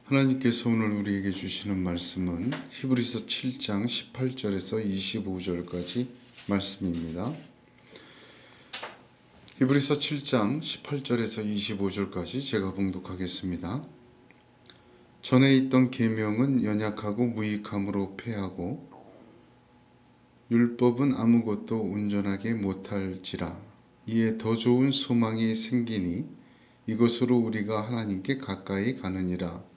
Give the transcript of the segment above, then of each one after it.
하나님께서 오늘 우리에게 주시는 말씀은 히브리서 7장 18절에서 25절까지 말씀입니다. 히브리서 7장 18절에서 25절까지 제가 봉독하겠습니다. 전에 있던 계명은 연약하고 무익함으로 패하고 율법은 아무것도 온전하게 못할지라 이에 더 좋은 소망이 생기니 이것으로 우리가 하나님께 가까이 가느니라.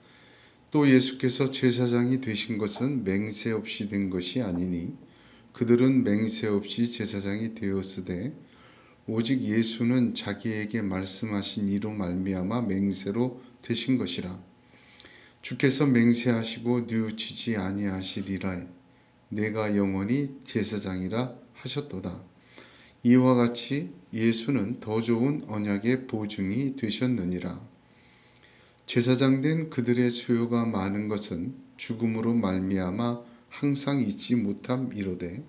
또 예수께서 제사장이 되신 것은 맹세 없이 된 것이 아니니 그들은 맹세 없이 제사장이 되었으되 오직 예수는 자기에게 말씀하신 이로 말미암아 맹세로 되신 것이라. 주께서 맹세하시고 뉘우치지 아니하시리라. 내가 영원히 제사장이라 하셨도다. 이와 같이 예수는 더 좋은 언약의 보증이 되셨느니라. 제사장 된 그들의 수요가 많은 것은 죽음으로 말미암아 항상 잊지 못함이로되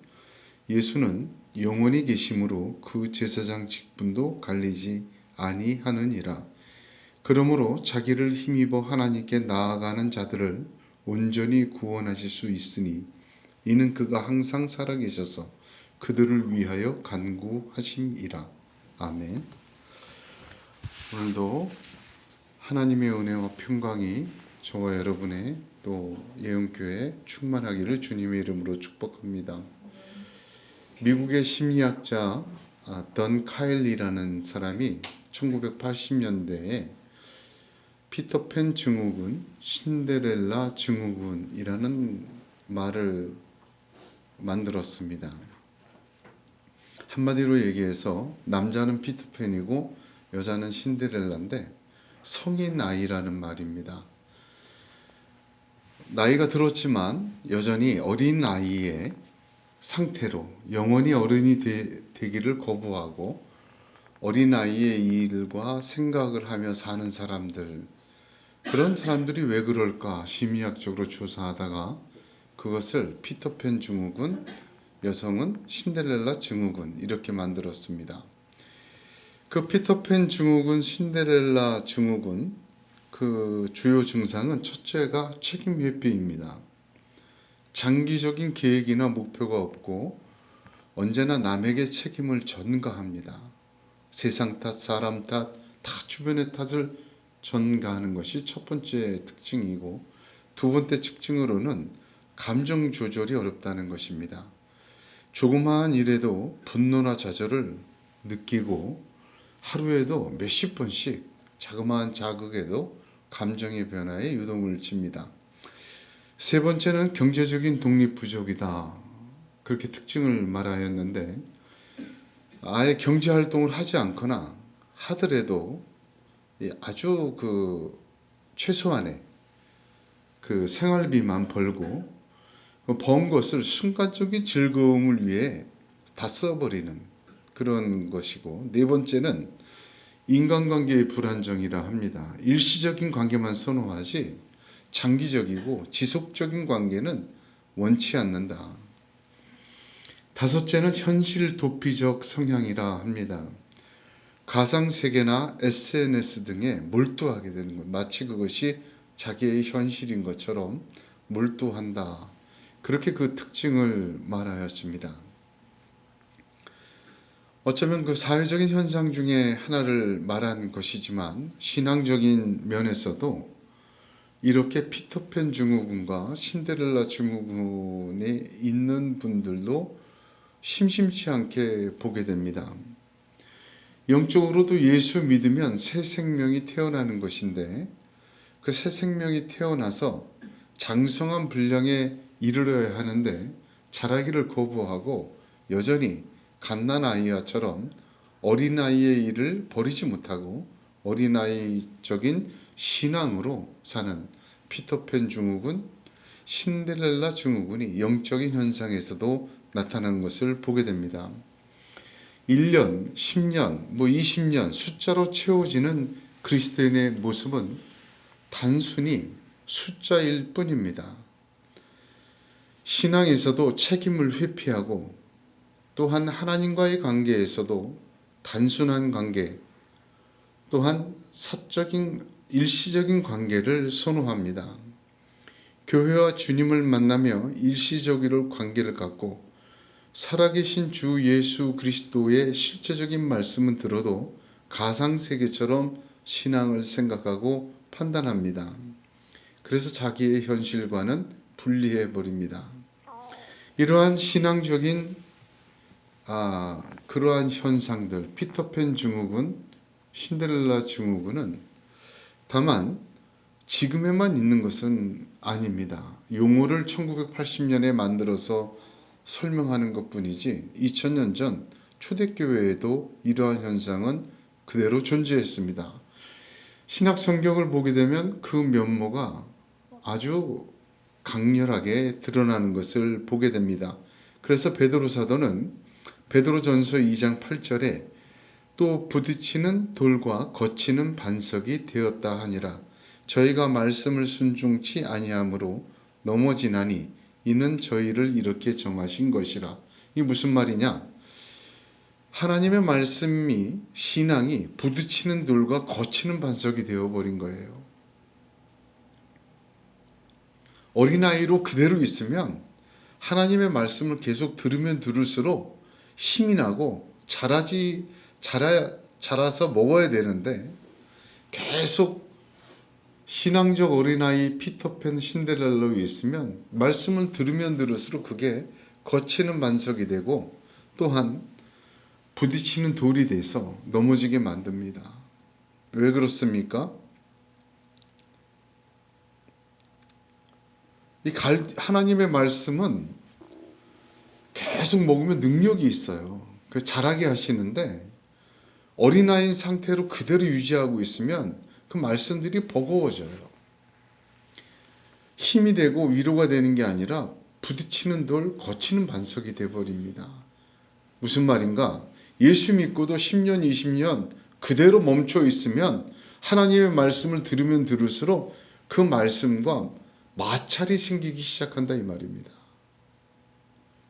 예수는 영원히 계심으로 그 제사장 직분도 갈리지 아니하느니라. 그러므로 자기를 힘입어 하나님께 나아가는 자들을 온전히 구원하실 수 있으니 이는 그가 항상 살아계셔서 그들을 위하여 간구하심이라. 아멘. 오늘도 하나님의 은혜와 평강이 저와 여러분의 또 예언교회에 충만하기를 주님의 이름으로 축복합니다. 미국의 심리학자 던 카일리라는 사람이 1980년대에 피터팬 증후군, 신데렐라 증후군이라는 말을 만들었습니다. 한마디로 얘기해서 남자는 피터팬이고 여자는 신데렐라인데 성인 아이라는 말입니다. 나이가 들었지만 여전히 어린 아이의 상태로 영원히 어른이 되기를 거부하고 어린 아이의 일과 생각을 하며 사는 사람들, 그런 사람들이 왜 그럴까 심리학적으로 조사하다가 그것을 피터팬 증후군, 여성은 신데렐라 증후군 이렇게 만들었습니다. 그 피터팬 증후군, 신데렐라 증후군 그 주요 증상은 첫째가 책임 회피입니다. 장기적인 계획이나 목표가 없고 언제나 남에게 책임을 전가합니다. 세상 탓, 사람 탓, 다 주변의 탓을 전가하는 것이 첫 번째 특징이고 두 번째 특징으로는 감정 조절이 어렵다는 것입니다. 조그마한 일에도 분노나 좌절을 느끼고 하루에도 몇십 번씩 자그마한 자극에도 감정의 변화에 유동을 칩니다. 세 번째는 경제적인 독립 부족이다. 그렇게 특징을 말하였는데 아예 경제 활동을 하지 않거나 하더라도 아주 최소한의 생활비만 벌고 번 것을 순간적인 즐거움을 위해 다 써버리는 그런 것이고, 네 번째는 인간관계의 불안정이라 합니다. 일시적인 관계만 선호하지 장기적이고 지속적인 관계는 원치 않는다. 다섯째는 현실 도피적 성향이라 합니다. 가상세계나 SNS 등에 몰두하게 되는 것, 마치 그것이 자기의 현실인 것처럼 몰두한다. 그렇게 그 특징을 말하였습니다. 어쩌면 그 사회적인 현상 중에 하나를 말한 것이지만 신앙적인 면에서도 이렇게 피터팬 증후군과 신데렐라 증후군에 있는 분들도 심심치 않게 보게 됩니다. 영적으로도 예수 믿으면 새 생명이 태어나는 것인데 그 새 생명이 태어나서 장성한 분량에 이르러야 하는데 자라기를 거부하고 여전히 갓난아이와처럼 어린아이의 일을 버리지 못하고 어린아이적인 신앙으로 사는 피터팬 증후군, 신데렐라 증후군이 영적인 현상에서도 나타나는 것을 보게 됩니다. 1년, 10년, 20년 숫자로 채워지는 그리스도인의 모습은 단순히 숫자일 뿐입니다. 신앙에서도 책임을 회피하고 또한 하나님과의 관계에서도 단순한 관계, 또한 사적인 일시적인 관계를 선호합니다. 교회와 주님을 만나며 일시적으로 관계를 갖고 살아계신 주 예수 그리스도의 실제적인 말씀은 들어도 가상세계처럼 신앙을 생각하고 판단합니다. 그래서 자기의 현실과는 분리해 버립니다. 이러한 신앙적인 그러한 현상들, 피터팬 증후군, 신데렐라 증후군은 다만 지금에만 있는 것은 아닙니다. 용어를 1980년에 만들어서 설명하는 것뿐이지 2000년 전 초대교회에도 이러한 현상은 그대로 존재했습니다. 신약 성경을 보게 되면 그 면모가 아주 강렬하게 드러나는 것을 보게 됩니다. 그래서 베드로 사도는 베드로전서 2장 8절에 또 부딪히는 돌과 거치는 반석이 되었다 하니라. 저희가 말씀을 순종치 아니함으로 넘어지나니 이는 저희를 이렇게 정하신 것이라. 이 무슨 말이냐? 하나님의 말씀이 신앙이 부딪히는 돌과 거치는 반석이 되어버린 거예요. 어린아이로 그대로 있으면 하나님의 말씀을 계속 들으면 들을수록 힘이 나고 자라서 먹어야 되는데 계속 신앙적 어린아이 피터팬 신데렐라로 있으면 말씀을 들으면 들을수록 그게 거치는 반석이 되고 또한 부딪히는 돌이 돼서 넘어지게 만듭니다. 왜 그렇습니까? 하나님의 말씀은 계속 먹으면 능력이 있어요. 자라게 하시는데 어린아이인 상태로 그대로 유지하고 있으면 그 말씀들이 버거워져요. 힘이 되고 위로가 되는 게 아니라 부딪히는 돌, 거치는 반석이 되어버립니다. 무슨 말인가? 예수 믿고도 10년, 20년 그대로 멈춰 있으면 하나님의 말씀을 들으면 들을수록 그 말씀과 마찰이 생기기 시작한다 이 말입니다.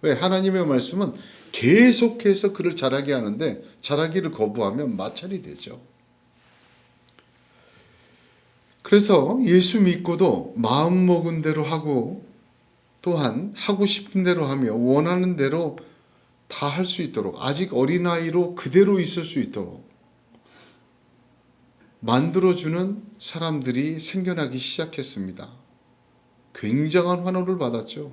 왜? 하나님의 말씀은 계속해서 그를 자라게 하는데 자라기를 거부하면 마찰이 되죠. 그래서 예수 믿고도 마음 먹은 대로 하고 또한 하고 싶은 대로 하며 원하는 대로 다 할 수 있도록 아직 어린아이로 그대로 있을 수 있도록 만들어주는 사람들이 생겨나기 시작했습니다. 굉장한 환호를 받았죠.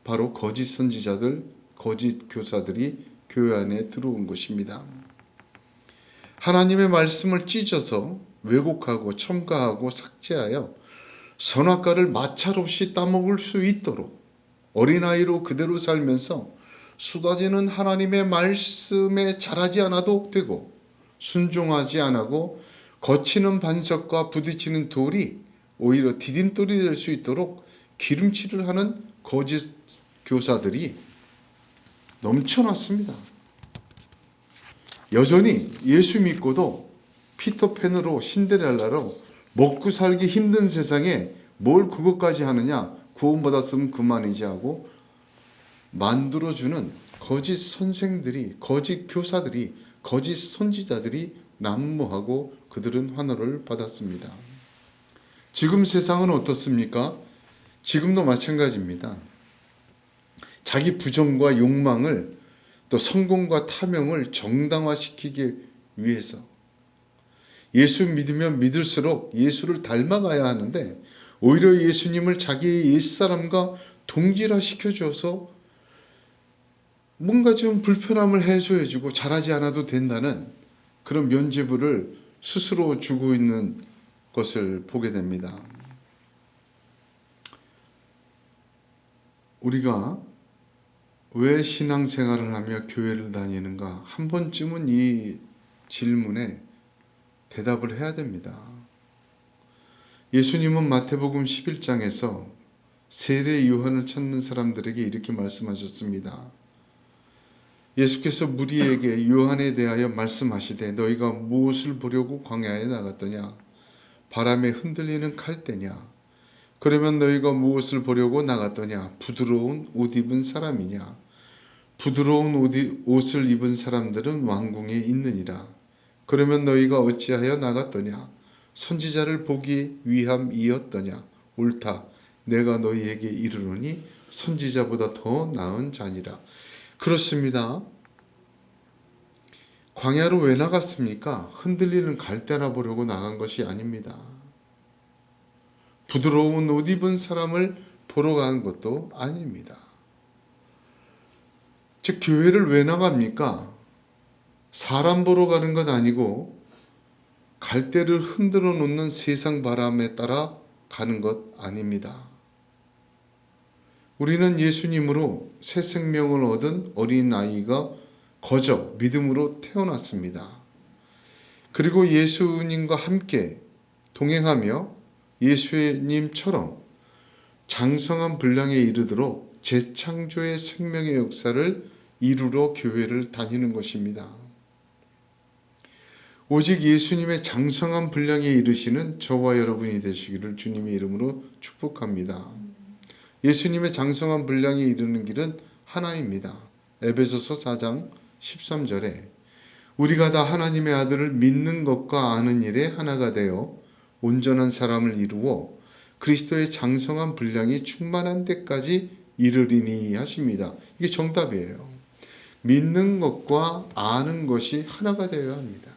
바로 거짓 선지자들, 거짓 교사들이 교회 안에 들어온 것입니다. 하나님의 말씀을 찢어서 왜곡하고 첨가하고 삭제하여 선악과를 마찰 없이 따먹을 수 있도록 어린아이로 그대로 살면서 쏟아지는 하나님의 말씀에 자라지 않아도 되고 순종하지 않고 거치는 반석과 부딪히는 돌이 오히려 디딤돌이 될 수 있도록 기름칠을 하는 거짓 교사들이 넘쳐났습니다. 여전히 예수 믿고도 피터팬으로 신데렐라로 먹고 살기 힘든 세상에 뭘 그것까지 하느냐, 구원받았으면 그만이지 하고 만들어주는 거짓 선생들이, 거짓 교사들이, 거짓 선지자들이 난무하고 그들은 환호를 받았습니다. 지금 세상은 어떻습니까? 지금도 마찬가지입니다. 자기 부정과 욕망을 또 성공과 타명을 정당화시키기 위해서 예수 믿으면 믿을수록 예수를 닮아가야 하는데 오히려 예수님을 자기의 옛사람과 동질화시켜줘서 뭔가 좀 불편함을 해소해주고 잘하지 않아도 된다는 그런 면죄부를 스스로 주고 있는 것을 보게 됩니다. 우리가 왜 신앙생활을 하며 교회를 다니는가? 한 번쯤은 이 질문에 대답을 해야 됩니다. 예수님은 마태복음 11장에서 세례 요한을 찾는 사람들에게 이렇게 말씀하셨습니다. 예수께서 무리에게 요한에 대하여 말씀하시되 너희가 무엇을 보려고 광야에 나갔더냐? 바람에 흔들리는 갈대냐? 그러면 너희가 무엇을 보려고 나갔더냐? 부드러운 옷 입은 사람이냐? 부드러운 옷을 입은 사람들은 왕궁에 있느니라. 그러면 너희가 어찌하여 나갔더냐? 선지자를 보기 위함이었더냐. 옳다. 내가 너희에게 이르노니 선지자보다 더 나은 자니라. 그렇습니다. 광야로 왜 나갔습니까? 흔들리는 갈대나 보려고 나간 것이 아닙니다. 부드러운 옷 입은 사람을 보러 가는 것도 아닙니다. 즉 교회를 왜 나갑니까? 사람 보러 가는 것 아니고 갈대를 흔들어 놓는 세상 바람에 따라 가는 것 아닙니다. 우리는 예수님으로 새 생명을 얻은 어린아이가 거저 믿음으로 태어났습니다. 그리고 예수님과 함께 동행하며 예수님처럼 장성한 분량에 이르도록 재창조의 생명의 역사를 이루러 교회를 다니는 것입니다. 오직 예수님의 장성한 분량에 이르시는 저와 여러분이 되시기를 주님의 이름으로 축복합니다. 예수님의 장성한 분량에 이르는 길은 하나입니다. 에베소서 4장 13절에 우리가 다 하나님의 아들을 믿는 것과 아는 일에 하나가 되어 온전한 사람을 이루어 그리스도의 장성한 분량이 충만한 데까지 이르리니 하십니다. 이게 정답이에요. 믿는 것과 아는 것이 하나가 되어야 합니다.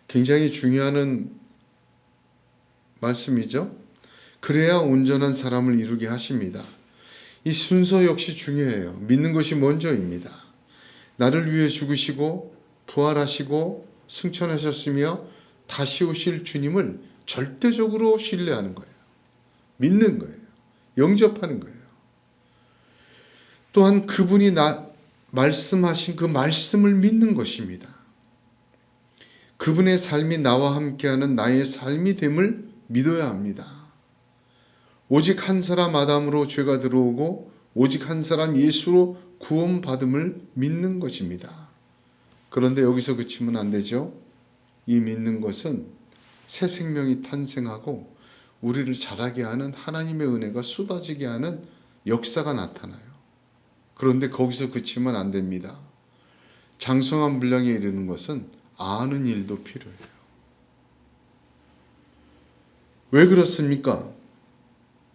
굉장히 중요한 말씀이죠. 그래야 온전한 사람을 이루게 하십니다. 이 순서 역시 중요해요. 믿는 것이 먼저입니다. 나를 위해 죽으시고 부활하시고 승천하셨으며 다시 오실 주님을 절대적으로 신뢰하는 거예요. 믿는 거예요. 영접하는 거예요. 또한 그분이 말씀하신 그 말씀을 믿는 것입니다. 그분의 삶이 나와 함께하는 나의 삶이 됨을 믿어야 합니다. 오직 한 사람 아담으로 죄가 들어오고 오직 한 사람 예수로 구원받음을 믿는 것입니다. 그런데 여기서 그치면 안 되죠. 이 믿는 것은 새 생명이 탄생하고 우리를 자라게 하는 하나님의 은혜가 쏟아지게 하는 역사가 나타나요. 그런데 거기서 그치면 안 됩니다. 장성한 분량에 이르는 것은 아는 일도 필요해요. 왜 그렇습니까?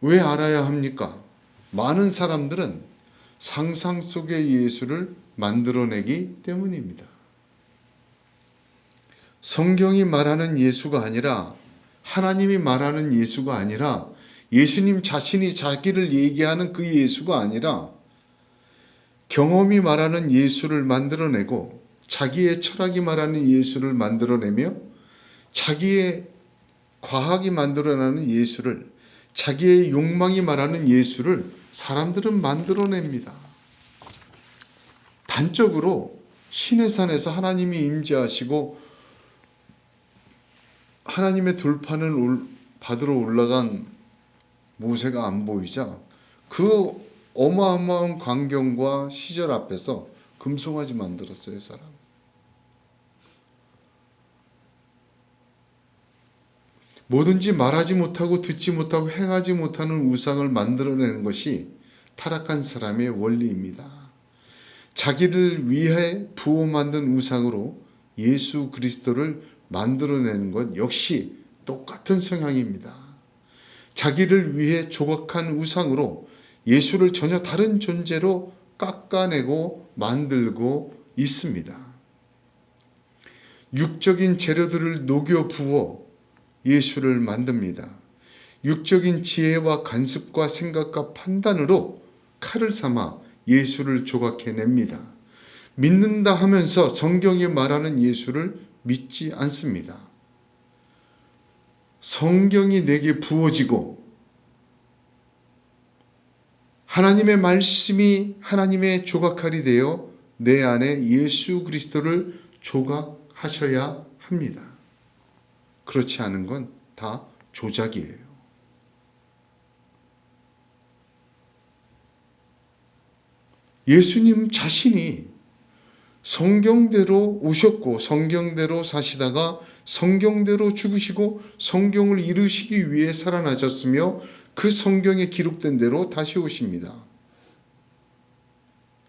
왜 알아야 합니까? 많은 사람들은 상상 속의 예수를 만들어내기 때문입니다. 성경이 말하는 예수가 아니라 하나님이 말하는 예수가 아니라 예수님 자신이 자기를 얘기하는 그 예수가 아니라 경험이 말하는 예수를 만들어내고 자기의 철학이 말하는 예수를 만들어내며 자기의 과학이 만들어내는 예수를 자기의 욕망이 말하는 예수를 사람들은 만들어냅니다. 단적으로 시내산에서 하나님이 임재하시고 하나님의 돌판을 받으러 올라간 모세가 안 보이자 그 어마어마한 광경과 시절 앞에서 금송아지 만들었어요, 사람. 뭐든지 말하지 못하고 듣지 못하고 행하지 못하는 우상을 만들어내는 것이 타락한 사람의 원리입니다. 자기를 위해 부어 만든 우상으로 예수 그리스도를 만들어내는 것 역시 똑같은 성향입니다. 자기를 위해 조각한 우상으로 예수를 전혀 다른 존재로 깎아내고 만들고 있습니다. 육적인 재료들을 녹여 부어 예수를 만듭니다. 육적인 지혜와 간섭과 생각과 판단으로 칼을 삼아 예수를 조각해냅니다. 믿는다 하면서 성경이 말하는 예수를 믿지 않습니다. 성경이 내게 부어지고 하나님의 말씀이 하나님의 조각칼이 되어 내 안에 예수 그리스도를 조각하셔야 합니다. 그렇지 않은 건 다 조작이에요. 예수님 자신이 성경대로 오셨고 성경대로 사시다가 성경대로 죽으시고 성경을 이루시기 위해 살아나셨으며 그 성경에 기록된 대로 다시 오십니다.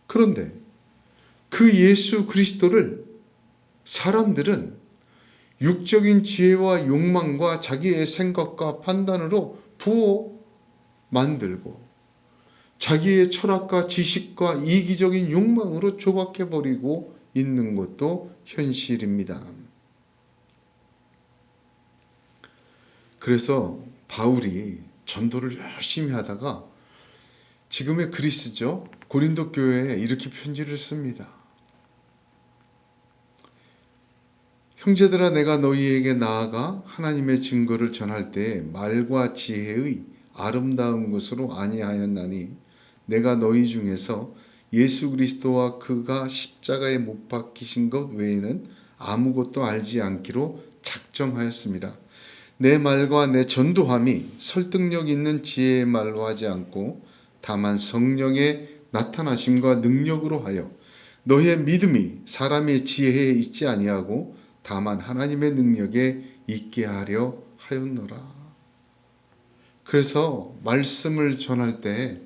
그런데 그 예수 그리스도를 사람들은 육적인 지혜와 욕망과 자기의 생각과 판단으로 부어 만들고 자기의 철학과 지식과 이기적인 욕망으로 조각해버리고 있는 것도 현실입니다. 그래서 바울이 전도를 열심히 하다가 지금의 그리스죠. 고린도 교회에 이렇게 편지를 씁니다. 형제들아, 내가 너희에게 나아가 하나님의 증거를 전할 때 말과 지혜의 아름다운 것으로 아니하였나니 내가 너희 중에서 예수 그리스도와 그가 십자가에 못 박히신 것 외에는 아무것도 알지 않기로 작정하였습니다. 내 말과 내 전도함이 설득력 있는 지혜의 말로 하지 않고 다만 성령의 나타나심과 능력으로 하여 너희의 믿음이 사람의 지혜에 있지 아니하고 다만 하나님의 능력에 있게 하려 하였노라. 그래서 말씀을 전할 때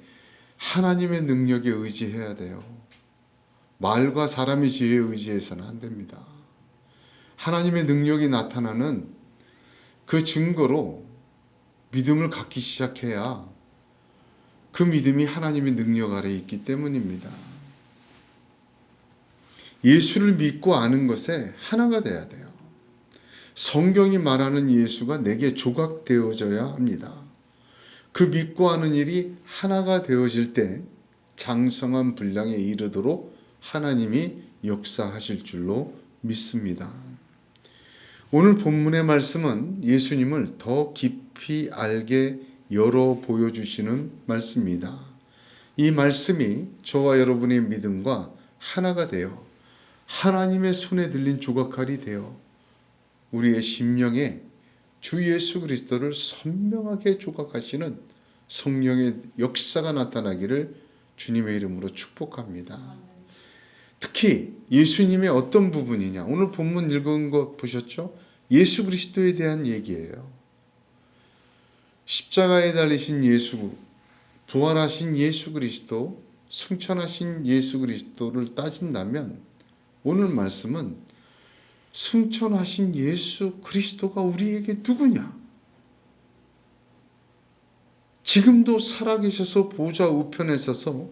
하나님의 능력에 의지해야 돼요. 말과 사람의 지혜에 의지해서는 안 됩니다. 하나님의 능력이 나타나는 그 증거로 믿음을 갖기 시작해야 그 믿음이 하나님의 능력 아래에 있기 때문입니다. 예수를 믿고 아는 것에 하나가 돼야 돼요. 성경이 말하는 예수가 내게 조각되어져야 합니다. 그 믿고 하는 일이 하나가 되어질 때 장성한 분량에 이르도록 하나님이 역사하실 줄로 믿습니다. 오늘 본문의 말씀은 예수님을 더 깊이 알게 열어 보여주시는 말씀입니다. 이 말씀이 저와 여러분의 믿음과 하나가 되어 하나님의 손에 들린 조각칼이 되어 우리의 심령에 주 예수 그리스도를 선명하게 조각하시는 성령의 역사가 나타나기를 주님의 이름으로 축복합니다. 특히 예수님의 어떤 부분이냐, 오늘 본문 읽은 거 보셨죠? 예수 그리스도에 대한 얘기예요. 십자가에 달리신 예수, 부활하신 예수 그리스도, 승천하신 예수 그리스도를 따진다면 오늘 말씀은 승천하신 예수 그리스도가 우리에게 누구냐? 지금도 살아계셔서 보좌 우편에 서서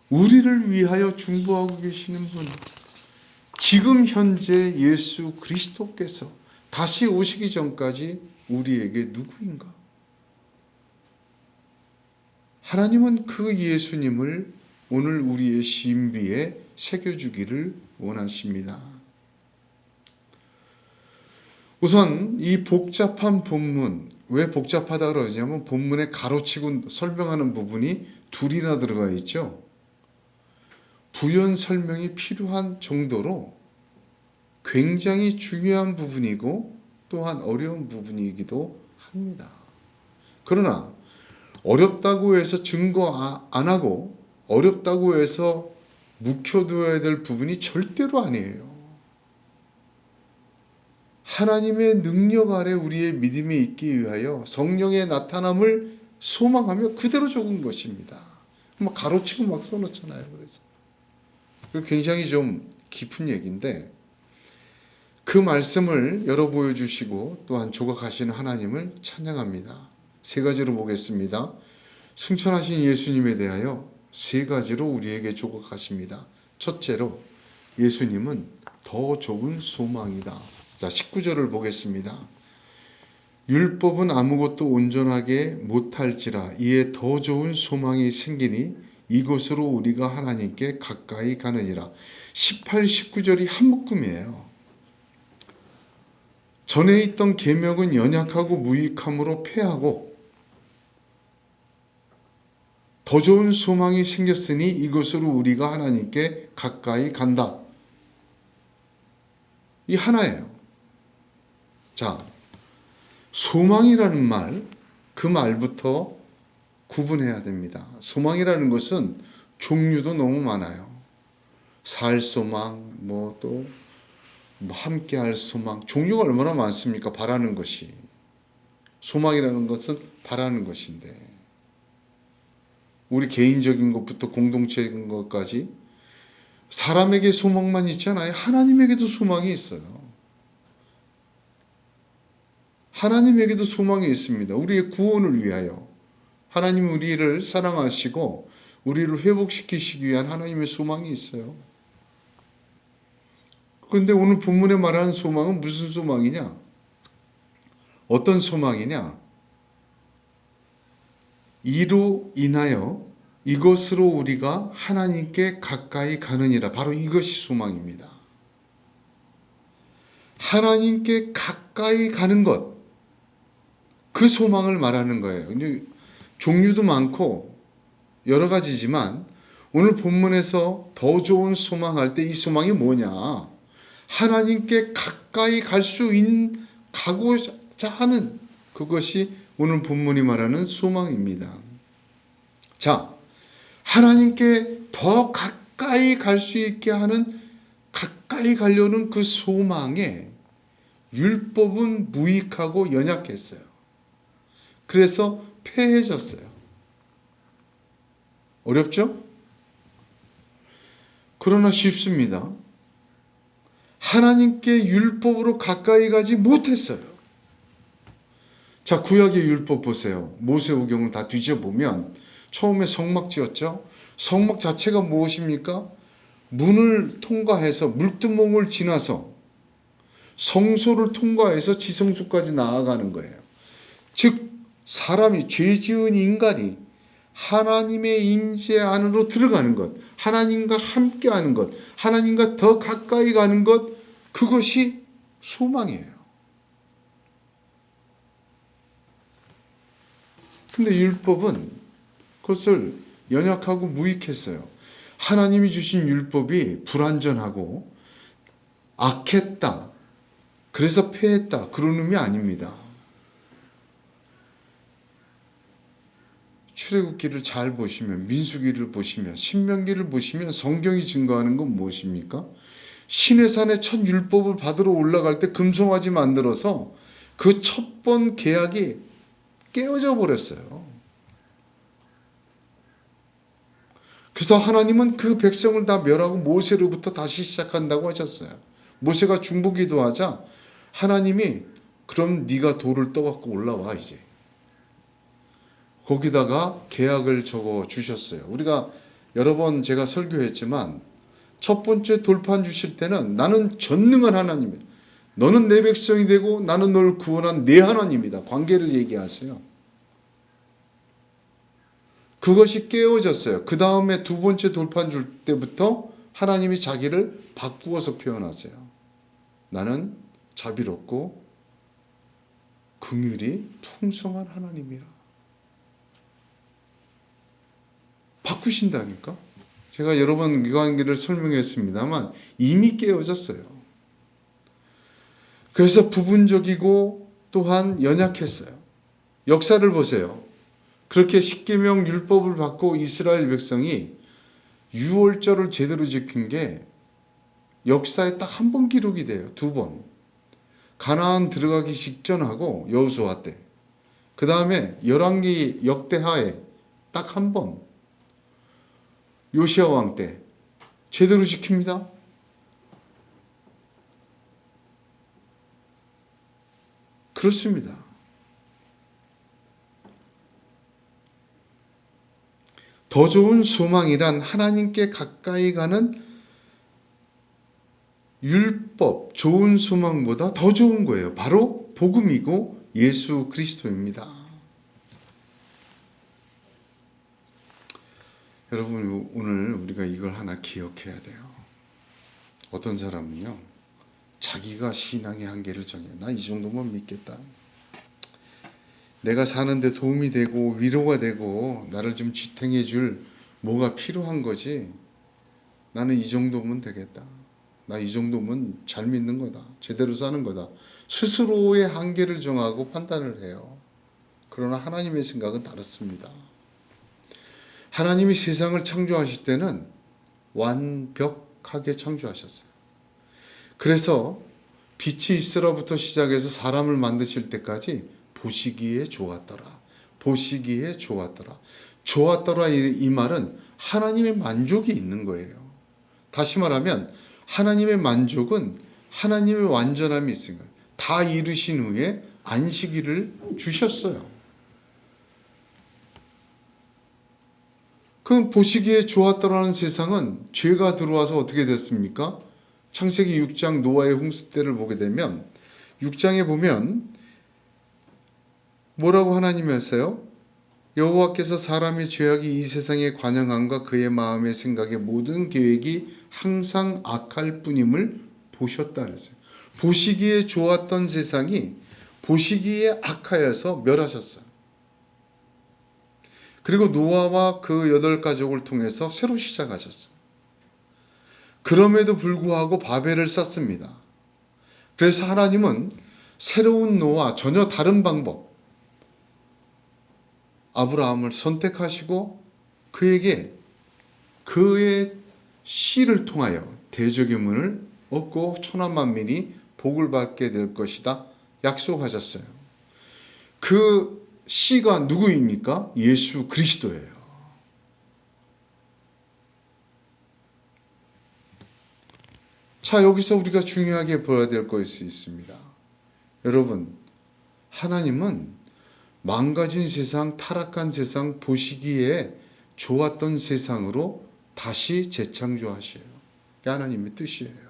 우리를 위하여 중보하고 계시는 분, 지금 현재 예수 그리스도께서 다시 오시기 전까지 우리에게 누구인가? 하나님은 그 예수님을 오늘 우리의 신비에 새겨주기를 원하십니다. 우선 이 복잡한 본문, 왜 복잡하다 그러냐면 본문에 가로치고 설명하는 부분이 둘이나 들어가 있죠. 부연 설명이 필요한 정도로 굉장히 중요한 부분이고 또한 어려운 부분이기도 합니다. 그러나 어렵다고 해서 증거 안 하고 어렵다고 해서 묵혀두어야 될 부분이 절대로 아니에요. 하나님의 능력 아래 우리의 믿음이 있기 위하여 성령의 나타남을 소망하며 그대로 적은 것입니다. 막 가로치고 막 써놓잖아요. 그래서 굉장히 좀 깊은 얘기인데 그 말씀을 열어 보여주시고 또한 조각하시는 하나님을 찬양합니다. 세 가지로 보겠습니다. 승천하신 예수님에 대하여 세 가지로 우리에게 조각하십니다. 첫째로 예수님은 더 좋은 소망이다. 자, 19절을 보겠습니다. 율법은 아무것도 온전하게 못할지라 이에 더 좋은 소망이 생기니 이곳으로 우리가 하나님께 가까이 가느니라. 18, 19절이 한 묶음이에요. 전에 있던 계명은 연약하고 무익함으로 패하고 더 좋은 소망이 생겼으니 이곳으로 우리가 하나님께 가까이 간다. 이 하나예요. 자, 소망이라는 말, 그 말부터 구분해야 됩니다. 소망이라는 것은 종류도 너무 많아요. 살 소망, 또 함께할 소망, 종류가 얼마나 많습니까? 바라는 것이. 소망이라는 것은 바라는 것인데 우리 개인적인 것부터 공동체인 것까지 사람에게 소망만 있지 않아요. 하나님에게도 소망이 있어요. 하나님에게도 소망이 있습니다. 우리의 구원을 위하여. 하나님은 우리를 사랑하시고 우리를 회복시키시기 위한 하나님의 소망이 있어요. 그런데 오늘 본문에 말하는 소망은 무슨 소망이냐? 어떤 소망이냐? 이로 인하여 이것으로 우리가 하나님께 가까이 가느니라. 바로 이것이 소망입니다. 하나님께 가까이 가는 것, 그 소망을 말하는 거예요. 근데 종류도 많고 여러 가지지만 오늘 본문에서 더 좋은 소망할 때 이 소망이 뭐냐? 하나님께 가까이 가고자 하는 그것이 오늘 본문이 말하는 소망입니다. 자, 하나님께 더 가까이 갈 수 있게 하는, 가까이 가려는 그 소망에 율법은 무익하고 연약했어요. 그래서 폐해졌어요. 어렵죠? 그러나 쉽습니다. 하나님께 율법으로 가까이 가지 못했어요. 자, 구약의 율법 보세요. 모세오경을 다 뒤져보면 처음에 성막 지었죠. 성막 자체가 무엇입니까? 문을 통과해서 물두멍을 지나서 성소를 통과해서 지성소까지 나아가는 거예요. 즉 사람이, 죄 지은 인간이 하나님의 임재 안으로 들어가는 것, 하나님과 함께하는 것, 하나님과 더 가까이 가는 것, 그것이 소망이에요. 근데 율법은 그것을 연약하고 무익했어요. 하나님이 주신 율법이 불완전하고 악했다, 그래서 폐했다, 그런 의미 아닙니다. 출애굽기를 잘 보시면, 민수기를 보시면, 신명기를 보시면 성경이 증거하는 건 무엇입니까? 시내산의 첫 율법을 받으러 올라갈 때 금송아지 만들어서 그 첫 번 계약이 깨어져 버렸어요. 그래서 하나님은 그 백성을 다 멸하고 모세로부터 다시 시작한다고 하셨어요. 모세가 중보기도하자 하나님이 그럼 네가 돌을 떠갖고 올라와 이제. 거기다가 계약을 적어 주셨어요. 우리가 여러 번 제가 설교했지만 첫 번째 돌판 주실 때는 나는 전능한 하나님이다. 너는 내 백성이 되고 나는 너를 구원한 내 하나님이다. 관계를 얘기하세요. 그것이 깨어졌어요. 그 다음에 두 번째 돌판 줄 때부터 하나님이 자기를 바꾸어서 표현하세요. 나는 자비롭고 긍휼이 풍성한 하나님이라. 바꾸신다니까. 제가 여러 번 이 관계를 설명했습니다만 이미 깨어졌어요. 그래서 부분적이고 또한 연약했어요. 역사를 보세요. 그렇게 십계명 율법을 받고 이스라엘 백성이 유월절을 제대로 지킨 게 역사에 딱 한 번 기록이 돼요. 두 번. 가나안 들어가기 직전하고 여호수아 때. 그 다음에 열왕기 역대하에 딱 한 번. 요시야 왕 때 제대로 지킵니다. 그렇습니다. 더 좋은 소망이란 하나님께 가까이 가는 율법, 좋은 소망보다 더 좋은 거예요. 바로 복음이고 예수 그리스도입니다. 여러분, 오늘 우리가 이걸 하나 기억해야 돼요. 어떤 사람은요, 자기가 신앙의 한계를 정해. 나 이 정도만 믿겠다. 내가 사는데 도움이 되고 위로가 되고 나를 좀 지탱해 줄 뭐가 필요한 거지. 나는 이 정도면 되겠다. 나 이 정도면 잘 믿는 거다. 제대로 사는 거다. 스스로의 한계를 정하고 판단을 해요. 그러나 하나님의 생각은 다릅니다. 하나님이 세상을 창조하실 때는 완벽하게 창조하셨어요. 그래서 빛이 있으라부터 시작해서 사람을 만드실 때까지 보시기에 좋았더라. 보시기에 좋았더라. 좋았더라 이 말은 하나님의 만족이 있는 거예요. 다시 말하면 하나님의 만족은 하나님의 완전함이 있으니까 다 이루신 후에 안식일을 주셨어요. 그 보시기에 좋았더라는 세상은 죄가 들어와서 어떻게 됐습니까? 창세기 6장 노아의 홍수 때를 보게 되면 6장에 보면 뭐라고 하나님이 하세요? 여호와께서 사람의 죄악이 이 세상에 관영함과 그의 마음의 생각의 모든 계획이 항상 악할 뿐임을 보셨다 그랬어요. 보시기에 좋았던 세상이 보시기에 악하여서 멸하셨어요. 그리고 노아와 그 8가족을 통해서 새로 시작하셨어요. 그럼에도 불구하고 바벨을 쌓습니다. 그래서 하나님은 새로운 노아, 전혀 다른 방법, 아브라함을 선택하시고 그에게 그의 씨를 통하여 대적의 문을 얻고 천하 만민이 복을 받게 될 것이다 약속하셨어요. 그 씨가 누구입니까? 예수 그리스도예요. 자, 여기서 우리가 중요하게 봐야 될 것이 있습니다. 여러분, 하나님은 망가진 세상, 타락한 세상, 보시기에 좋았던 세상으로 다시 재창조하셔요. 그게 하나님의 뜻이에요.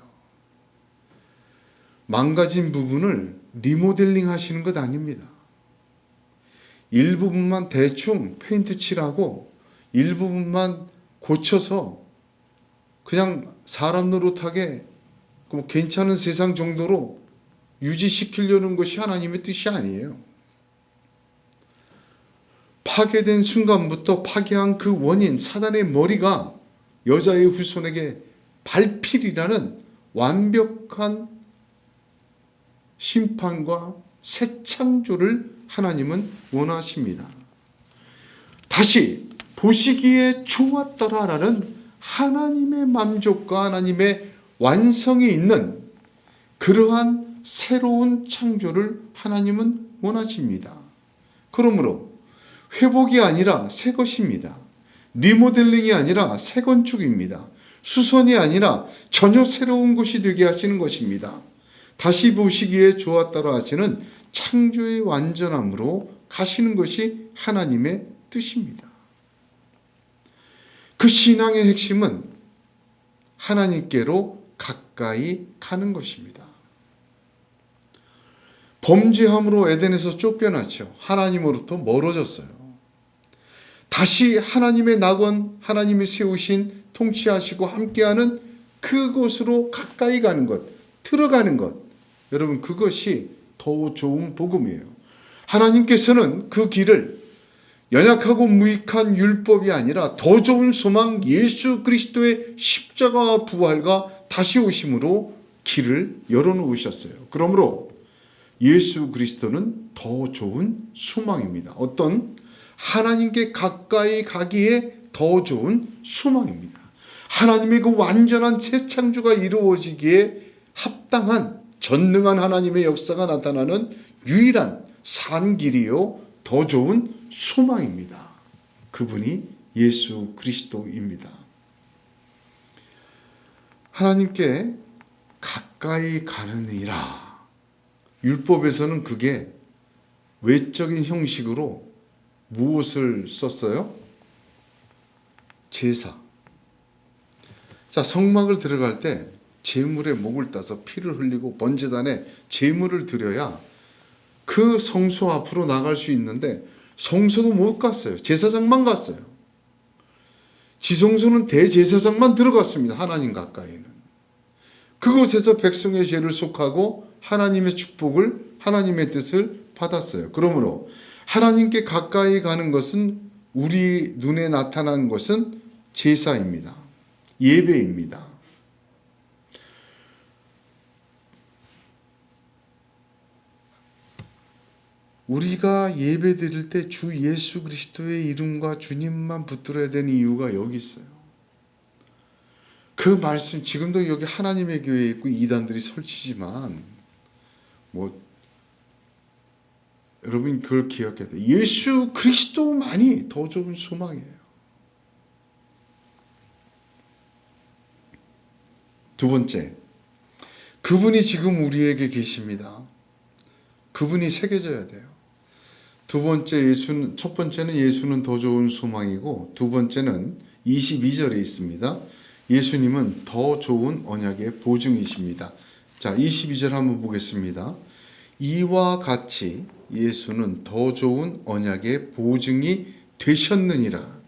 망가진 부분을 리모델링 하시는 것 아닙니다. 일부분만 대충 페인트 칠하고 일부분만 고쳐서 그냥 사람 노릇하게 괜찮은 세상 정도로 유지시키려는 것이 하나님의 뜻이 아니에요. 파괴된 순간부터 파괴한 그 원인, 사단의 머리가 여자의 후손에게 발필이라는 완벽한 심판과 새 창조를 하나님은 원하십니다. 다시 보시기에 좋았더라라는 하나님의 만족과 하나님의 완성이 있는 그러한 새로운 창조를 하나님은 원하십니다. 그러므로 회복이 아니라 새 것입니다. 리모델링이 아니라 새 건축입니다. 수선이 아니라 전혀 새로운 것이 되게 하시는 것입니다. 다시 보시기에 좋았더라 하시는 창조의 완전함으로 가시는 것이 하나님의 뜻입니다. 그 신앙의 핵심은 하나님께로 가까이 가는 것입니다. 범죄함으로 에덴에서 쫓겨났죠. 하나님으로부터 멀어졌어요. 다시 하나님의 낙원, 하나님이 세우신 통치하시고 함께하는 그곳으로 가까이 가는 것, 들어가는 것. 여러분, 그것이 더 좋은 복음이에요. 하나님께서는 그 길을 연약하고 무익한 율법이 아니라 더 좋은 소망 예수 그리스도의 십자가와 부활과 다시 오심으로 길을 열어놓으셨어요. 그러므로 예수 그리스도는 더 좋은 소망입니다. 어떤 하나님께 가까이 가기에 더 좋은 소망입니다. 하나님의 그 완전한 새 창조가 이루어지기에 합당한 전능한 하나님의 역사가 나타나는 유일한 산 길이요 더 좋은 소망입니다. 그분이 예수 그리스도입니다. 하나님께 가까이 가느니라. 율법에서는 그게 외적인 형식으로 무엇을 썼어요? 제사. 자, 성막을 들어갈 때 제물에 목을 따서 피를 흘리고 번제단에 제물을 드려야 그 성소 앞으로 나갈 수 있는데 성소도 못 갔어요. 제사장만 갔어요. 지성소는 대제사장만 들어갔습니다. 하나님 가까이는. 그곳에서 백성의 죄를 속하고 하나님의 축복을, 하나님의 뜻을 받았어요. 그러므로 하나님께 가까이 가는 것은 우리 눈에 나타난 것은 제사입니다. 예배입니다. 우리가 예배 드릴 때 주 예수 그리스도의 이름과 주님만 붙들어야 되는 이유가 여기 있어요. 그 말씀, 지금도 여기 하나님의 교회에 있고 이단들이 설치지만 여러분 그걸 기억해야 돼요. 예수 그리스도만이 더 좋은 소망이에요. 두 번째, 그분이 지금 우리에게 계십니다. 그분이 새겨져야 돼요. 첫 번째는 예수는 더 좋은 소망이고, 두 번째는 22절에 있습니다. 예수님은 더 좋은 언약의 보증이십니다. 자, 22절 한번 보겠습니다. 이와 같이 예수는 더 좋은 언약의 보증이 되셨느니라.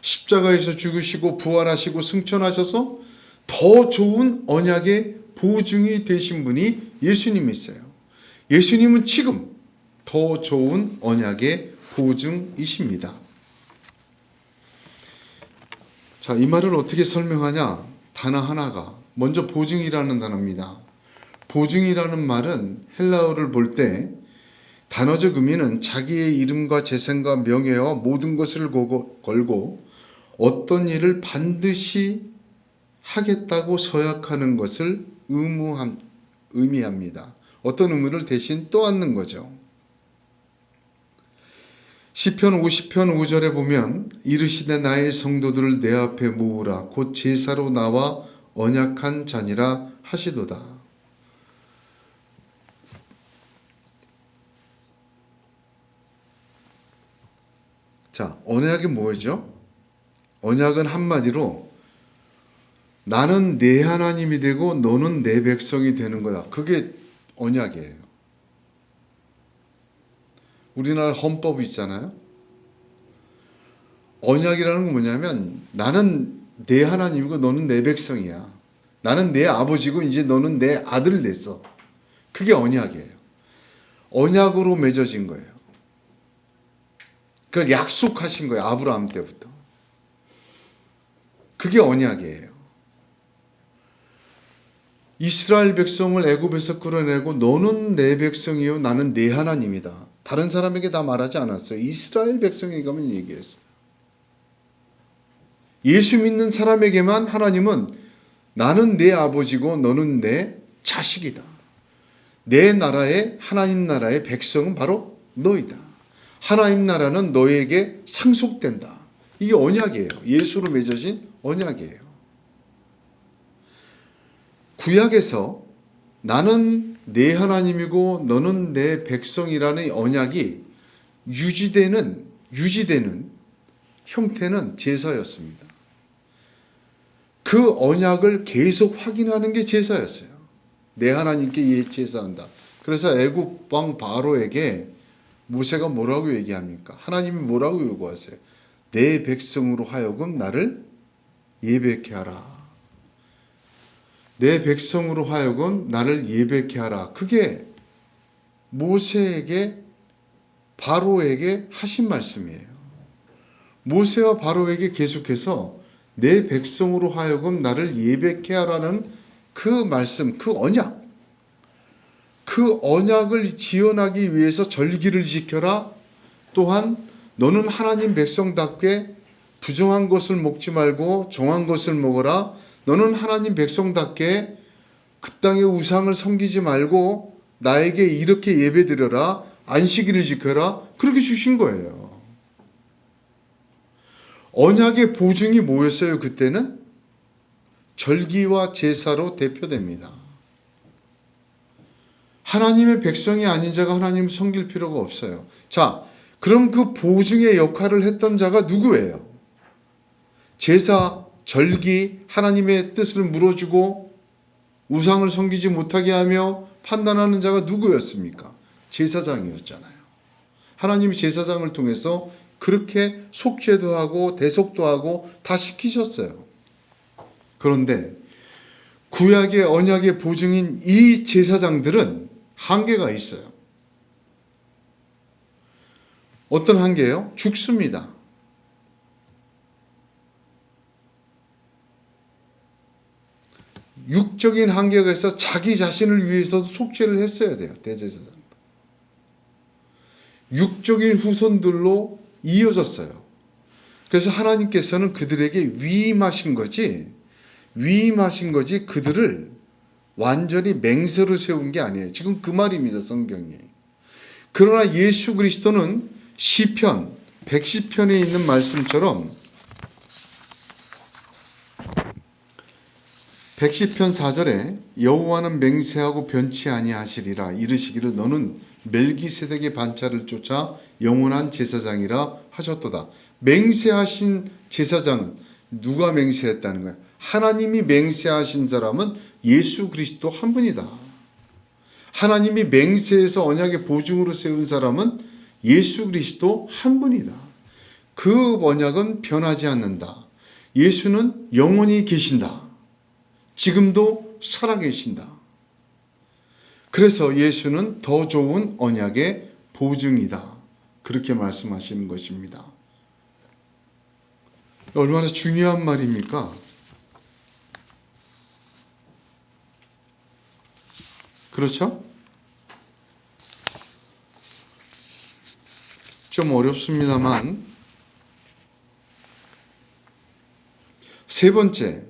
십자가에서 죽으시고 부활하시고 승천하셔서 더 좋은 언약의 보증이 되신 분이 예수님이세요. 예수님은 지금 더 좋은 언약의 보증이십니다. 자, 이 말을 어떻게 설명하냐? 단어 하나가 먼저 보증이라는 단어입니다. 보증이라는 말은 헬라어를 볼 때 단어적 의미는 자기의 이름과 재산과 명예와 모든 것을 걸고 어떤 일을 반드시 하겠다고 서약하는 것을 의미합니다. 어떤 의무를 대신 떠안는 거죠. 시편 50편 5절에 보면 이르시되 나의 성도들을 내 앞에 모으라 곧 제사로 나와 언약한 자니라 하시도다. 자, 언약이 뭐죠? 언약은 한마디로 나는 내 하나님이 되고 너는 내 백성이 되는 거다. 그게 언약이에요. 우리나라 헌법이 있잖아요. 언약이라는 건 뭐냐면 나는 내 하나님이고 너는 내 백성이야. 나는 내 아버지고 이제 너는 내 아들 됐어. 그게 언약이에요. 언약으로 맺어진 거예요. 그걸 약속하신 거예요. 아브라함 때부터. 그게 언약이에요. 이스라엘 백성을 애굽에서 끌어내고 너는 내 백성이요 나는 내 하나님이다. 다른 사람에게 다 말하지 않았어요. 이스라엘 백성에게만 얘기했어요. 예수 믿는 사람에게만 하나님은 나는 내 아버지고 너는 내 자식이다. 내 나라의 하나님 나라의 백성은 바로 너이다. 하나님 나라는 너에게 상속된다. 이게 언약이에요. 예수로 맺어진 언약이에요. 구약에서 나는 내 하나님이고 너는 내 백성이라는 언약이 유지되는 형태는 제사였습니다. 그 언약을 계속 확인하는 게 제사였어요. 내 하나님께 제사한다. 그래서 애굽 왕 바로에게 모세가 뭐라고 얘기합니까? 하나님이 뭐라고 요구하세요? 내 백성으로 하여금 나를 예배케 하라. 내 백성으로 하여금 나를 예배케 하라. 그게 모세에게 바로에게 하신 말씀이에요. 모세와 바로에게 계속해서 내 백성으로 하여금 나를 예배케 하라는 그 말씀, 그 언약. 그 언약을 지원하기 위해서 절기를 지켜라. 또한 너는 하나님 백성답게 부정한 것을 먹지 말고 정한 것을 먹어라. 너는 하나님 백성답게 그 땅의 우상을 섬기지 말고 나에게 이렇게 예배드려라. 안식일을 지켜라. 그렇게 주신 거예요. 언약의 보증이 뭐였어요? 그때는 절기와 제사로 대표됩니다. 하나님의 백성이 아닌 자가 하나님을 섬길 필요가 없어요. 자, 그럼 그 보증의 역할을 했던 자가 누구예요? 제사, 절기, 하나님의 뜻을 물어주고 우상을 섬기지 못하게 하며 판단하는 자가 누구였습니까? 제사장이었잖아요. 하나님이 제사장을 통해서 그렇게 속죄도 하고 대속도 하고 다 시키셨어요. 그런데 구약의 언약의 보증인 이 제사장들은 한계가 있어요. 어떤 한계예요? 죽습니다. 육적인 한계가 있어 자기 자신을 위해서도 속죄를 했어야 돼요. 대제사장. 육적인 후손들로 이어졌어요. 그래서 하나님께서는 그들에게 위임하신 거지 그들을 완전히 맹세로 세운 게 아니에요. 지금 그 말입니다. 성경이. 그러나 예수 그리스도는 시편 110편에 있는 말씀처럼 110편 4절에 여호와는 맹세하고 변치 아니하시리라 이르시기를 너는 멜기세덱의 반차를 쫓아 영원한 제사장이라 하셨도다. 맹세하신 제사장은 누가 맹세했다는 거야? 하나님이 맹세하신 사람은 예수 그리스도 한 분이다. 하나님이 맹세해서 언약의 보증으로 세운 사람은 예수 그리스도 한 분이다. 그 언약은 변하지 않는다. 예수는 영원히 계신다. 지금도 살아계신다. 그래서 예수는 더 좋은 언약의 보증이다. 그렇게 말씀하시는 것입니다. 얼마나 중요한 말입니까? 그렇죠? 좀 어렵습니다만 세 번째는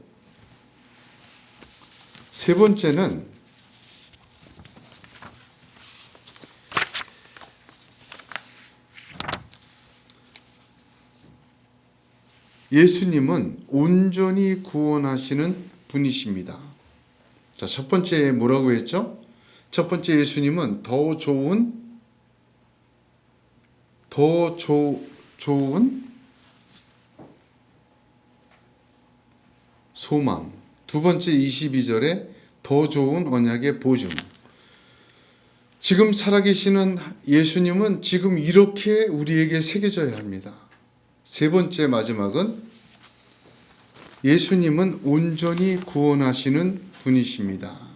예수님은 온전히 구원하시는 분이십니다. 자, 첫 번째 뭐라고 했죠? 첫 번째 예수님은 더 좋은 소망. 두 번째 22절에 더 좋은 언약의 보증. 지금 살아계시는 예수님은 지금 이렇게 우리에게 새겨져야 합니다. 세 번째 마지막은 예수님은 온전히 구원하시는 분이십니다.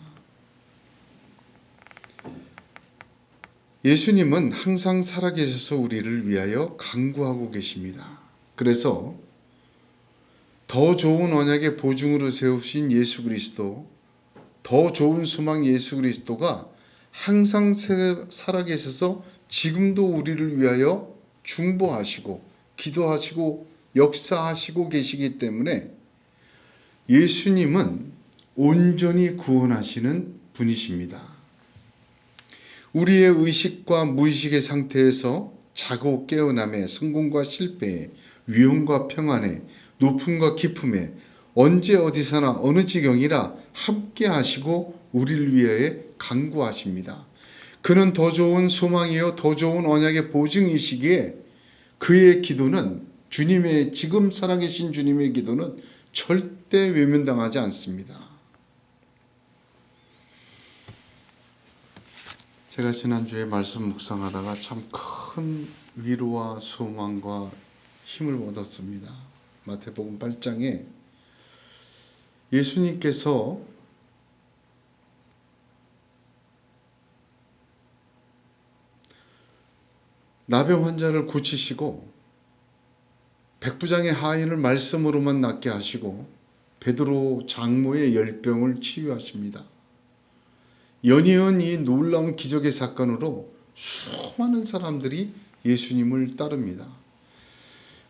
예수님은 항상 살아계셔서 우리를 위하여 간구하고 계십니다. 그래서 더 좋은 언약의 보증으로 세우신 예수 그리스도, 더 좋은 소망 예수 그리스도가 항상 살아계셔서 지금도 우리를 위하여 중보하시고 기도하시고 역사하시고 계시기 때문에 예수님은 온전히 구원하시는 분이십니다. 우리의 의식과 무의식의 상태에서 자고 깨어남에 성공과 실패에 위험과 평안에 높음과 깊음에 언제 어디서나 어느 지경이라 함께 하시고 우리를 위하여 간구하십니다. 그는 더 좋은 소망이요 더 좋은 언약의 보증이시기에 그의 기도는 지금 살아계신 주님의 기도는 절대 외면당하지 않습니다. 제가 지난주에 말씀 묵상하다가 참 큰 위로와 소망과 힘을 얻었습니다. 마태복음 8장에 예수님께서 나병 환자를 고치시고 백부장의 하인을 말씀으로만 낫게 하시고 베드로 장모의 열병을 치유하십니다. 연이은 이 놀라운 기적의 사건으로 수많은 사람들이 예수님을 따릅니다.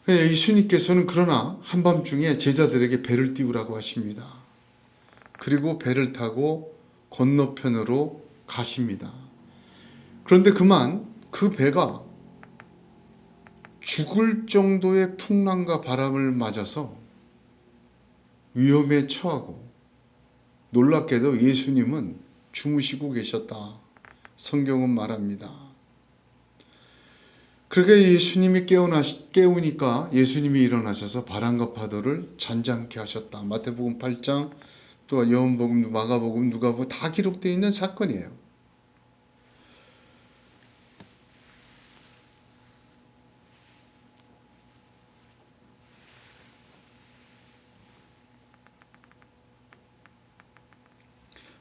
예수님께서는 그러나 한밤중에 제자들에게 배를 띄우라고 하십니다. 그리고 배를 타고 건너편으로 가십니다. 그런데 그만 그 배가 죽을 정도의 풍랑과 바람을 맞아서 위험에 처하고 놀랍게도 예수님은 주무시고 계셨다. 성경은 말합니다. 그렇게 예수님이 깨우니까 예수님이 일어나셔서 바람과 파도를 잔잔케 하셨다. 마태복음 8장 또 요한복음, 마가복음, 누가복음 다 기록되어 있는 사건이에요.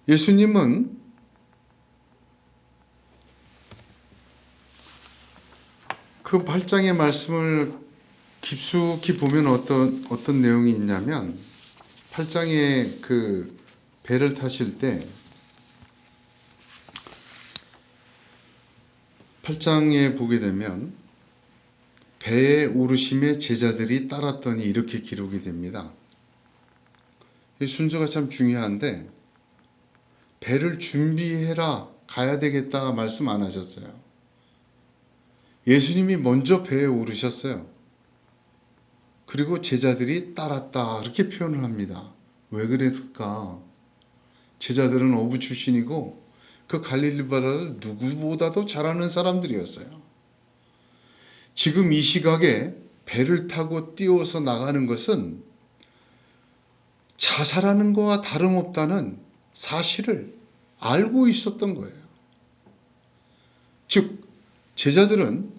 예수님은 그 8장의 말씀을 깊숙이 보면 어떤 내용이 있냐면 8장에 그 배를 타실 때 8장에 보게 되면 배에 오르심에 제자들이 따랐더니 이렇게 기록이 됩니다. 이 순서가 참 중요한데 배를 준비해라 가야 되겠다 말씀 안 하셨어요. 예수님이 먼저 배에 오르셨어요. 그리고 제자들이 따랐다 이렇게 표현을 합니다. 왜 그랬을까? 제자들은 어부 출신이고 그 갈릴리 바다를 누구보다도 잘 아는 사람들이었어요. 지금 이 시각에 배를 타고 뛰어서 나가는 것은 자살하는 것과 다름없다는 사실을 알고 있었던 거예요. 즉, 제자들은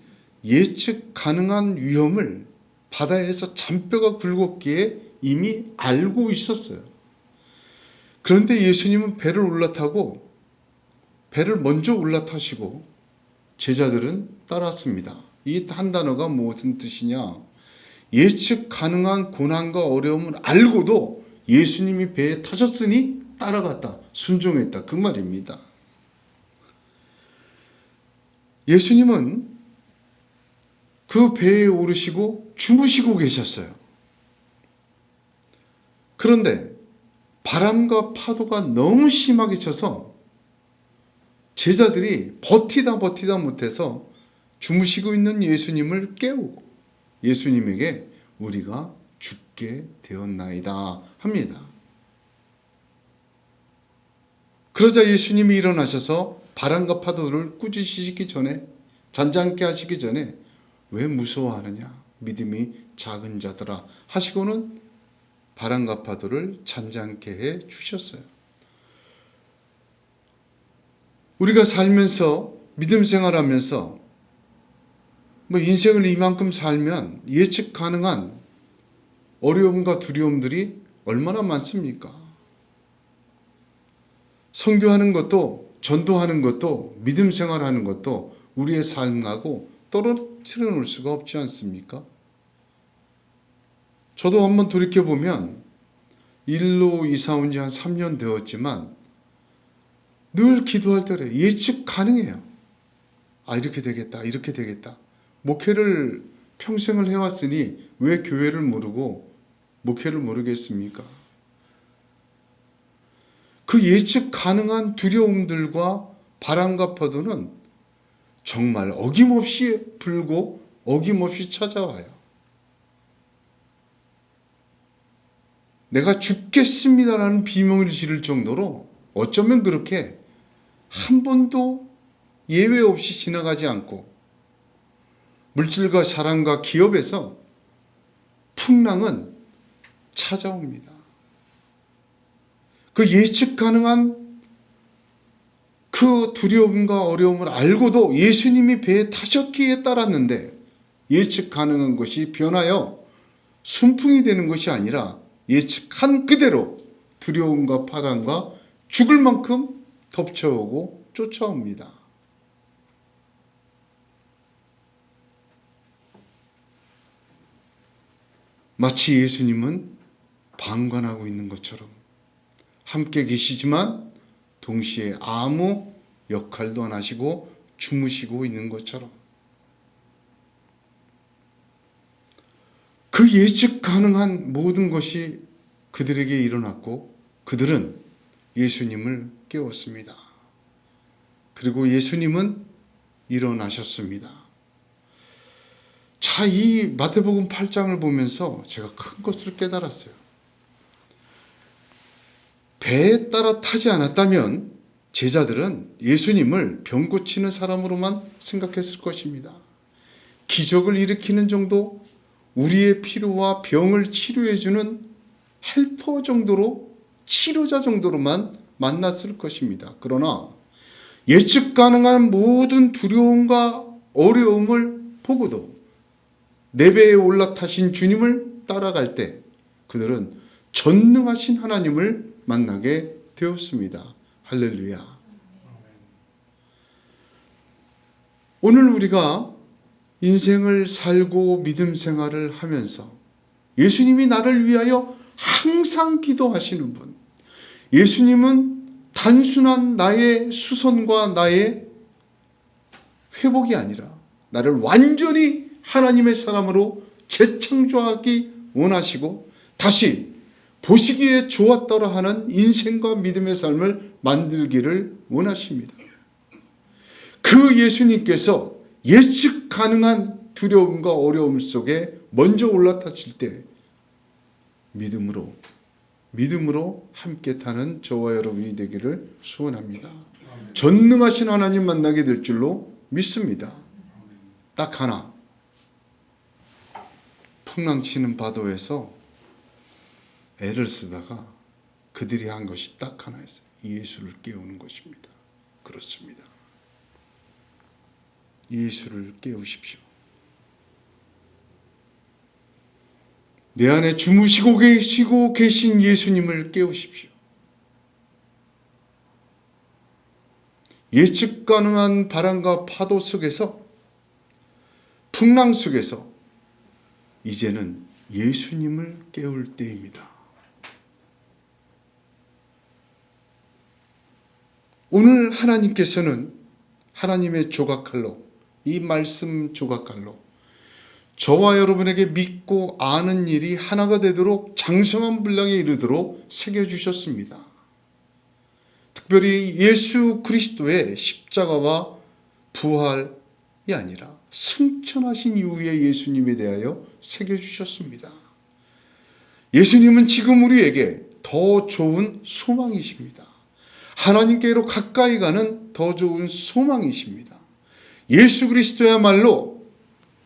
예측 가능한 위험을 바다에서 잔뼈가 굵었기에 이미 알고 있었어요. 그런데 예수님은 배를 올라타고 배를 먼저 올라타시고 제자들은 따랐습니다. 이 한 단어가 무슨 뜻이냐? 예측 가능한 고난과 어려움을 알고도 예수님이 배에 타셨으니 따라갔다, 순종했다, 그 말입니다. 예수님은 그 배에 오르시고 주무시고 계셨어요. 그런데 바람과 파도가 너무 심하게 쳐서 제자들이 버티다 못해서 주무시고 있는 예수님을 깨우고 예수님에게 우리가 죽게 되었나이다 합니다. 그러자 예수님이 일어나셔서 바람과 파도를 꾸짖으시기 전에, 잔잔케 하시기 전에 왜 무서워하느냐, 믿음이 작은 자들아 하시고는 바람과 파도를 잔잔케 해 주셨어요. 우리가 살면서, 믿음 생활하면서 인생을 이만큼 살면 예측 가능한 어려움과 두려움들이 얼마나 많습니까? 선교하는 것도, 전도하는 것도, 믿음 생활하는 것도 우리의 삶하고 떨어뜨려 놓을 수가 없지 않습니까? 저도 한번 돌이켜보면 일로 이사 온 지 한 3년 되었지만 늘 기도할 때 예측 가능해요. 이렇게 되겠다, 이렇게 되겠다. 목회를 평생을 해왔으니 왜 교회를 모르고 목회를 모르겠습니까? 그 예측 가능한 두려움들과 바람과 파도는 정말 어김없이 불고 어김없이 찾아와요. 내가 죽겠습니다라는 비명을 지를 정도로 어쩌면 그렇게 한 번도 예외 없이 지나가지 않고 물질과 사랑과 기업에서 풍랑은 찾아옵니다. 그 예측 가능한 그 두려움과 어려움을 알고도 예수님이 배에 타셨기에 따랐는데 예측 가능한 것이 변하여 순풍이 되는 것이 아니라 예측한 그대로 두려움과 파랑과 죽을 만큼 덮쳐오고 쫓아옵니다. 마치 예수님은 방관하고 있는 것처럼 함께 계시지만 동시에 아무 역할도 안 하시고 주무시고 있는 것처럼 그 예측 가능한 모든 것이 그들에게 일어났고 그들은 예수님을 깨웠습니다. 그리고 예수님은 일어나셨습니다. 자, 이 마태복음 8장을 보면서 제가 큰 것을 깨달았어요. 배에 따라 타지 않았다면 제자들은 예수님을 병 고치는 사람으로만 생각했을 것입니다. 기적을 일으키는 정도, 우리의 필요와 병을 치료해주는 헬퍼 정도로, 치료자 정도로만 만났을 것입니다. 그러나 예측 가능한 모든 두려움과 어려움을 보고도 내 배에 올라타신 주님을 따라갈 때 그들은 전능하신 하나님을 만나게 되었습니다. 할렐루야. 오늘 우리가 인생을 살고 믿음 생활을 하면서 예수님이 나를 위하여 항상 기도하시는 분, 예수님은 단순한 나의 수선과 나의 회복이 아니라 나를 완전히 하나님의 사람으로 재창조하기 원하시고 다시 보시기에 좋았더라 하는 인생과 믿음의 삶을 만들기를 원하십니다. 그 예수님께서 예측 가능한 두려움과 어려움 속에 먼저 올라타실 때 믿음으로 함께 타는 저와 여러분이 되기를 소원합니다. 전능하신 하나님 만나게 될 줄로 믿습니다. 딱 하나, 풍랑치는 파도에서 애를 쓰다가 그들이 한 것이 딱 하나였어요. 예수를 깨우는 것입니다. 그렇습니다. 예수를 깨우십시오. 내 안에 주무시고 계신 예수님을 깨우십시오. 예측 가능한 바람과 파도 속에서, 풍랑 속에서 이제는 예수님을 깨울 때입니다. 오늘 하나님께서는 하나님의 조각칼로, 이 말씀 조각칼로 저와 여러분에게 믿고 아는 일이 하나가 되도록 장성한 분량에 이르도록 새겨주셨습니다. 특별히 예수 그리스도의 십자가와 부활이 아니라 승천하신 이후의 예수님에 대하여 새겨주셨습니다. 예수님은 지금 우리에게 더 좋은 소망이십니다. 하나님께로 가까이 가는 더 좋은 소망이십니다. 예수 그리스도야말로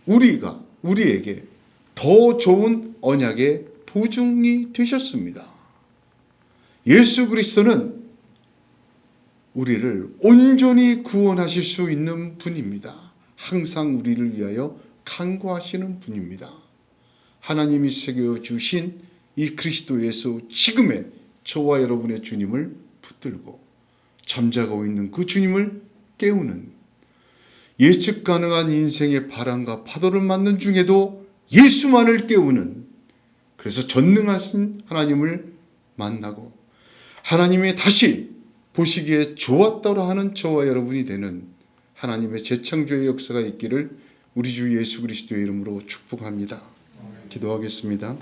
우리에게 더 좋은 언약의 보증이 되셨습니다. 예수 그리스도는 우리를 온전히 구원하실 수 있는 분입니다. 항상 우리를 위하여 간구하시는 분입니다. 하나님이 새겨주신 이 그리스도 예수, 지금의 저와 여러분의 주님을 붙들고 잠자고 있는 그 주님을 깨우는, 예측 가능한 인생의 바람과 파도를 맞는 중에도 예수만을 깨우는, 그래서 전능하신 하나님을 만나고 하나님의 다시 보시기에 좋았다라 하는 저와 여러분이 되는 하나님의 재창조의 역사가 있기를 우리 주 예수 그리스도의 이름으로 축복합니다. 기도하겠습니다.